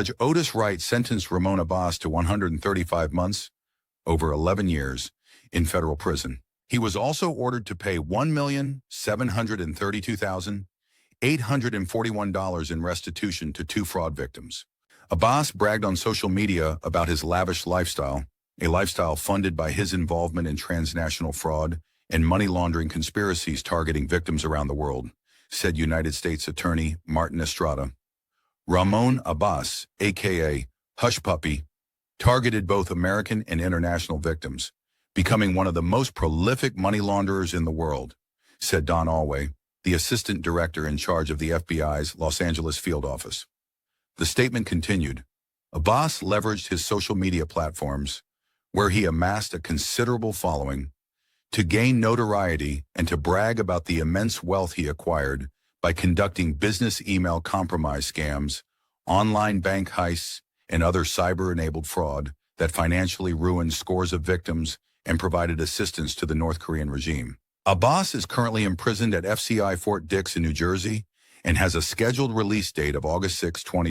Judge Otis Wright sentenced Ramon Abbas to 135 months, over 11 years, in federal prison. He was also ordered to pay $1,732,841 in restitution to 2 fraud victims. Abbas bragged on social media about his lavish lifestyle, a lifestyle funded by his involvement in transnational fraud and money laundering conspiracies targeting victims around the world, said United States Attorney Martin Estrada. Ramon Abbas, a.k.a. Hush Puppy, targeted both American and international victims, becoming one of the most prolific money launderers in the world, said Don Alway, the assistant director in charge of the FBI's Los Angeles field office. The statement continued, Abbas leveraged his social media platforms, where he amassed a considerable following, to gain notoriety and to brag about the immense wealth he acquired by conducting business email compromise scams, online bank heists, and other cyber-enabled fraud that financially ruined scores of victims and provided assistance to the North Korean regime. Abbas is currently imprisoned at FCI Fort Dix in New Jersey and has a scheduled release date of August 6, 2020.